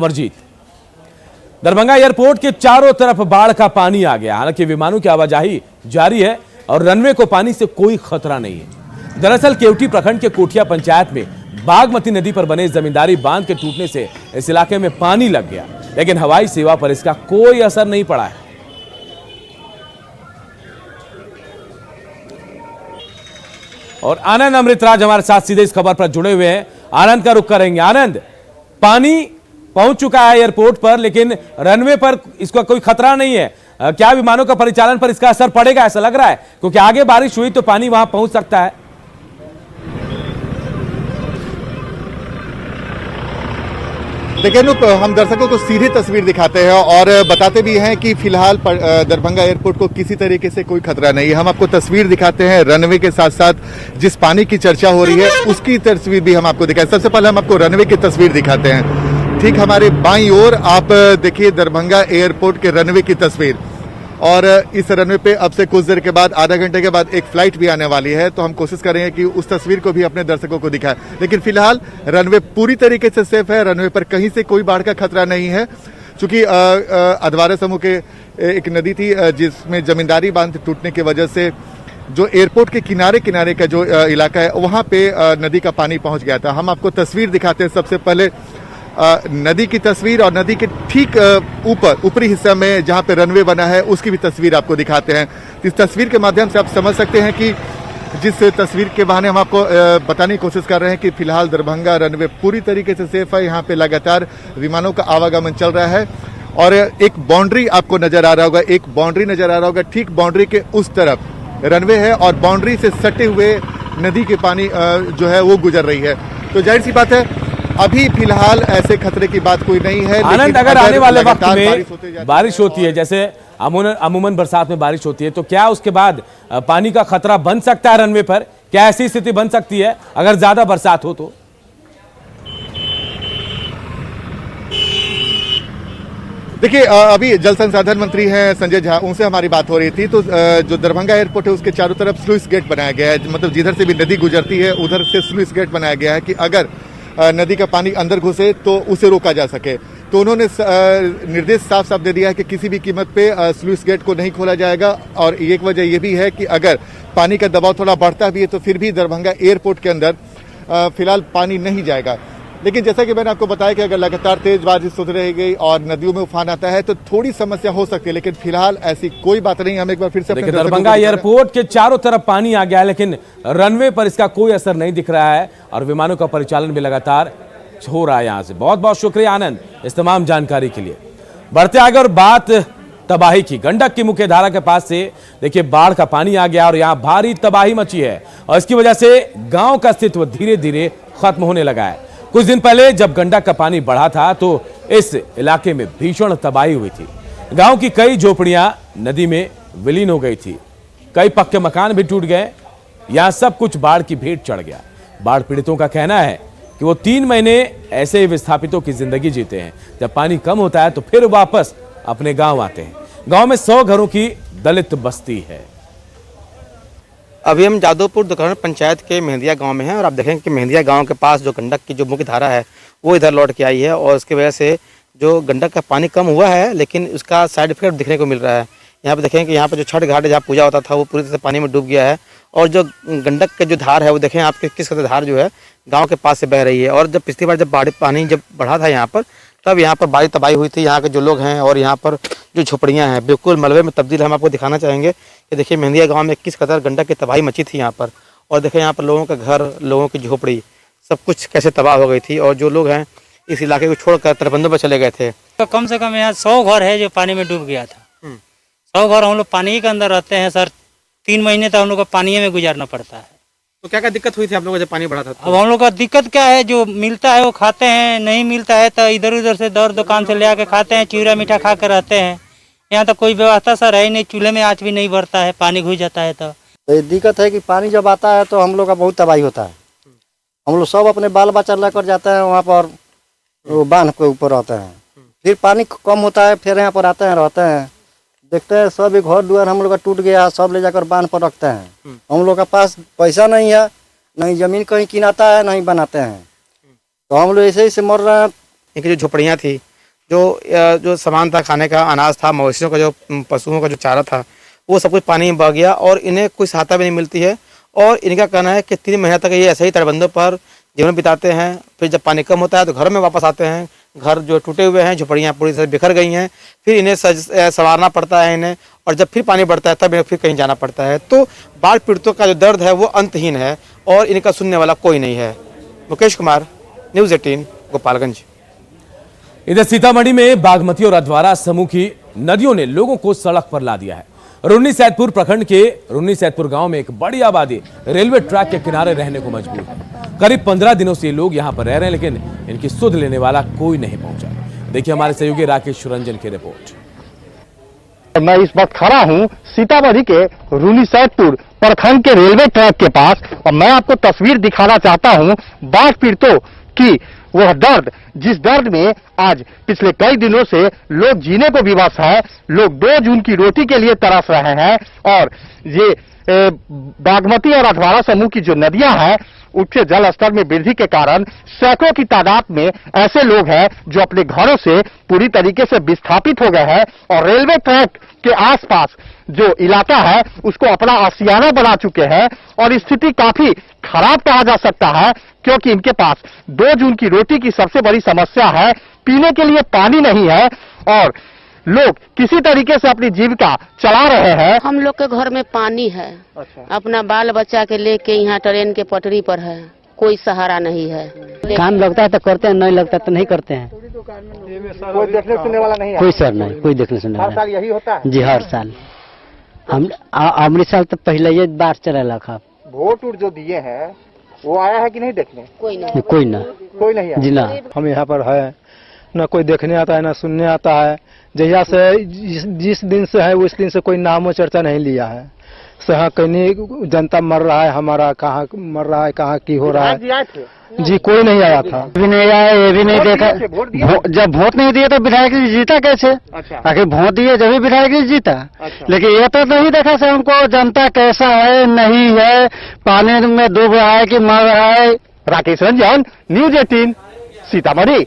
Amarjeet, Darbhanga airport के चारों तरफ बाढ़ का पानी आ गया। हालांकि विमानों की आवाजाही जारी है और रनवे को पानी से कोई खतरा नहीं है। दरअसल केवटी प्रखंड के कोठिया पंचायत में बागमती नदी पर बने जमींदारी बांध के टूटने से इस इलाके में पानी लग गया, लेकिन हवाई सेवा पर इसका कोई असर नहीं पड़ा है। और आनंद अमृतराज हमारे साथ सीधे इस खबर पर जुड़े हुए हैं। आनंद का रुख करेंगे। आनंद, पानी पहुंच चुका है एयरपोर्ट पर, लेकिन रनवे पर इसका कोई खतरा नहीं है। क्या विमानों का परिचालन पर इसका असर पड़ेगा, ऐसा लग रहा है? क्योंकि आगे बारिश हुई तो पानी वहां पहुंच सकता है। देखिए अनूप, हम दर्शकों को सीधी तस्वीर दिखाते हैं और बताते भी हैं कि फिलहाल दरभंगा एयरपोर्ट को किसी तरीके से कोई खतरा नहीं है। हम आपको तस्वीर दिखाते हैं रनवे के साथ साथ जिस पानी की चर्चा हो रही है उसकी तस्वीर भी हम आपको दिखाएं। सबसे पहले हम आपको रनवे की तस्वीर दिखाते हैं। ठीक हमारे बाईं ओर आप देखिए दरभंगा एयरपोर्ट के रनवे की तस्वीर, और इस रनवे पे अब से कुछ देर के बाद, आधा घंटे के बाद एक फ्लाइट भी आने वाली है, तो हम कोशिश करेंगे कि उस तस्वीर को भी अपने दर्शकों को दिखाएं। लेकिन फिलहाल रनवे पूरी तरीके से सेफ है। रनवे पर कहीं से कोई बाढ़ का खतरा नहीं है, क्योंकि अधवारा समूह के एक नदी थी जिसमें जमींदारी बांध टूटने की वजह से जो एयरपोर्ट के किनारे किनारे का जो इलाका है वहां पे नदी का पानी पहुंच गया था। हम आपको तस्वीर दिखाते हैं। सबसे पहले नदी की तस्वीर, और नदी के ठीक ऊपरी हिस्सा में जहां पे रनवे बना है उसकी भी तस्वीर आपको दिखाते हैं। इस तस्वीर के माध्यम से आप समझ सकते हैं कि जिस तस्वीर के बहाने हम आपको बताने की कोशिश कर रहे हैं कि फिलहाल दरभंगा रनवे पूरी तरीके से सेफ है। यहाँ पे लगातार विमानों का आवागमन चल रहा है और एक बाउंड्री आपको नजर आ रहा होगा, एक बाउंड्री नजर आ रहा होगा। ठीक बाउंड्री के उस तरफ रनवे है और बाउंड्री से सटे हुए नदी के पानी जो है वो गुजर रही है। तो जाहिर सी बात है अभी फिलहाल ऐसे खतरे की बात कोई नहीं है। आनंद, अगर आने वाले वक्त में बारिश होती है, जैसे अमूमन बरसात में बारिश होती है, तो क्या उसके बाद पानी का खतरा बन सकता है रनवे पर? क्या ऐसी स्थिति बन सकती है अगर ज्यादा बरसात हो तो? देखिए अभी जल संसाधन मंत्री हैं संजय झा, उनसे हमारी बात हो रही थी। तो जो दरभंगा एयरपोर्ट है उसके चारों तरफ स्लुइस गेट बनाया गया है, मतलब जिधर से भी नदी गुजरती है उधर से स्लुइस गेट बनाया गया है कि अगर नदी का पानी अंदर घुसे तो उसे रोका जा सके। तो उन्होंने निर्देश साफ साफ दे दिया है कि किसी भी कीमत पे स्लुइस गेट को नहीं खोला जाएगा। और एक वजह यह भी है कि अगर पानी का दबाव थोड़ा बढ़ता भी है तो फिर भी दरभंगा एयरपोर्ट के अंदर फिलहाल पानी नहीं जाएगा। लेकिन जैसा कि मैंने आपको बताया कि अगर लगातार तेज बारिश होती रहेगी और नदियों में उफान आता है तो थोड़ी समस्या हो सकती है, लेकिन फिलहाल ऐसी कोई बात नहीं। हम एक बार फिर से दरभंगा एयरपोर्ट के चारों तरफ पानी आ गया है, लेकिन रनवे पर इसका कोई असर नहीं दिख रहा है और विमानों का परिचालन भी लगातार हो रहा है। यहां से बहुत बहुत शुक्रिया आनंद इस तमाम जानकारी के लिए। बढ़ते आगे और बात तबाही की। गंडक की मुख्य धारा के पास से देखिए बाढ़ का पानी आ गया और यहां भारी तबाही मची है और इसकी वजह से गांव का अस्तित्व धीरे धीरे खत्म होने लगा है। कुछ दिन पहले जब गंडक का पानी बढ़ा था तो इस इलाके में भीषण तबाही हुई थी। गांव की कई झोपड़ियां नदी में विलीन हो गई थी, कई पक्के मकान भी टूट गए। यहां सब कुछ बाढ़ की भेंट चढ़ गया। बाढ़ पीड़ितों का कहना है कि वो 3 महीने ऐसे विस्थापितों की जिंदगी जीते हैं। जब पानी कम होता है तो फिर वापस अपने गांव आते हैं। गांव में 100 घरों की दलित बस्ती है। अभी हम जादवपुर दुकान पंचायत के मेहंदिया गांव में हैं और आप देखेंगे कि मेहंदिया गांव के पास जो गंडक की जो मुख्य धारा है वो इधर लौट के आई है और उसकी वजह से जो गंडक का पानी कम हुआ है, लेकिन उसका साइड इफेक्ट दिखने को मिल रहा है। यहाँ पे देखें कि यहाँ पे जो छठ घाट जहाँ पूजा होता था वो पूरी तरह से पानी में डूब गया है और जो गंडक का जो धार है वो देखें आपके किस कदर धार जो है गाँव के पास से बह रही है। और जब पिछली बार जब पानी जब बढ़ा था यहाँ पर, तब यहाँ पर भारी तबाही हुई थी। यहाँ के जो लोग हैं और यहाँ पर जो झोपड़ियाँ हैं बिल्कुल मलबे में तब्दील। हम आपको दिखाना चाहेंगे कि देखिए मेहंदिया गांव में किस कदर गंडक की तबाही मची थी यहाँ पर। और देखिए यहाँ पर लोगों का घर, लोगों की झोपड़ी, सब कुछ कैसे तबाह हो गई थी। और जो लोग हैं इस इलाके को छोड़कर तटबंधों पर चले गए थे। तो कम से कम यहाँ 100 घर है जो पानी में डूब गया था। 100 घर हम लोग पानी के अंदर रहते हैं सर। 3 महीने तक हम लोग को पानी में गुजारना पड़ता है। तो क्या क्या दिक्कत हुई थी आप लोगों को जब पानी बढ़ा था? अब हम लोग का दिक्कत क्या है, जो मिलता है वो खाते हैं, नहीं मिलता है तो इधर उधर से दर दुकान से ले आके खाते हैं, चिवड़ा मीठा खा कर रहते हैं। यहाँ तो कोई व्यवस्था सर है ही नहीं, चूल्हे में आँच भी नहीं बढ़ता है, पानी घुस जाता है। तो ये दिक्कत है कि पानी जब आता है तो हम लोग का बहुत तबाही होता है। हम लोग सब अपने बाल बच्चा लेकर जाते हैं वहाँ पर, वो बांध के ऊपर रहते हैं। फिर पानी कम होता है, फिर यहाँ पर आते हैं, रहते हैं, देखते हैं सब एक घर द्वार हम लोग का टूट गया, सब ले जाकर बांध पर रखते हैं। हम लोग के पास पैसा नहीं है, नहीं जमीन कहीं किनाता है, नहीं बनाते हैं, तो हम लोग ऐसे ही से मर रहे हैं। इनकी जो झोपड़ियाँ थी जो सामान था खाने का, अनाज था, मवेशियों का जो पशुओं का जो चारा था, वो सब कुछ पानी में बह गया और इन्हें कोई सहायता भी नहीं मिलती है। और इनका कहना है कि 3 महीने तक ये ऐसे ही तटबंधों पर जीवन बिताते हैं। फिर जब पानी कम होता है तो घर में वापस आते हैं। घर जो टूटे हुए हैं, झुपड़ियाँ पूरी तरह बिखर गई हैं, फिर इन्हें संवारना पड़ता है इन्हें, और जब फिर पानी बढ़ता है तब इन्हें फिर कहीं जाना पड़ता है। तो बाढ़ पीड़ितों का जो दर्द है वो अंतहीन है और इनका सुनने वाला कोई नहीं है। मुकेश कुमार, न्यूज़ 18, गोपालगंज। इधर सीतामढ़ी में बागमती और अधवारा समूह की नदियों ने लोगों को सड़क पर ला दिया है। रुन्नी सैदपुर प्रखंड के रुन्नी सैदपुर गांव में एक बड़ी आबादी रेलवे ट्रैक के किनारे रहने को मजबूर है। करीब 15 दिनों से ये लोग यहां पर रह रहे हैं, लेकिन इनकी सुध लेने वाला कोई नहीं पहुंचा। देखिए हमारे सहयोगी राकेश रंजन की रिपोर्ट। मैं इस वक्त खड़ा हूं सीतामढ़ी के रुन्नी सैदपुर प्रखंड के रेलवे ट्रैक के पास और मैं आपको तस्वीर दिखाना चाहता हूं बाढ़ पीड़ितों की वह दर्द, जिस दर्द में आज पिछले कई दिनों से लोग जीने को विवश है। लोग 2 जून की रोटी के लिए तरस रहे हैं और ये बागमती और अधवारा समूह की जो नदियां हैं उनके जल स्तर में वृद्धि के कारण सैकड़ों की तादाद में ऐसे लोग हैं जो अपने घरों से पूरी तरीके से विस्थापित हो गए हैं और रेलवे ट्रैक के आसपास जो इलाका है उसको अपना आशियाना बना चुके हैं और स्थिति काफी खराब कहा जा सकता है, क्योंकि इनके पास 2 जून की रोटी की सबसे बड़ी समस्या है। पीने के लिए पानी नहीं है और लोग किसी तरीके से अपनी जीविका चला रहे हैं। हम लोग के घर में पानी है। अच्छा। अपना बाल बच्चा के लेके यहाँ ट्रेन के पटरी पर है, कोई सहारा नहीं है। काम लगता है तो करते हैं, नहीं लगता तो नहीं करते हैं। कोई देखने सुनने वाला नहीं है? कोई सर नहीं, कोई देखने सुनने वाला। हर साल यही होता है? जी हर साल। हम अमृत साल तो पहले ये बाढ़ चला था। वोट जो दिए हैं वो आया है कि नहीं देखने? कोई नहीं, कोई ना, कोई नहीं है। जी ना। हम यहाँ पर है न कोई देखने आता है न सुनने आता है। जहिया से जिस दिन से है उस दिन से कोई नामो चर्चा नहीं लिया है। सहा कहीं जनता मर रहा है, हमारा कहाँ मर रहा है, कहाँ की हो रहा है। जी कोई नहीं आया था, भी नहीं आया, ये भी नहीं देखा। जब वोट नहीं दिए तो विधायक जी जीता कैसे? आखिर वोट दिए जब भी विधायक जी जीता। लेकिन ये तो नहीं देखा से हमको जनता कैसा है, नहीं है, पानी में डूब रहा है कि मर रहा है। राकेश रंजन, न्यूज़ 18, सीतामढ़ी।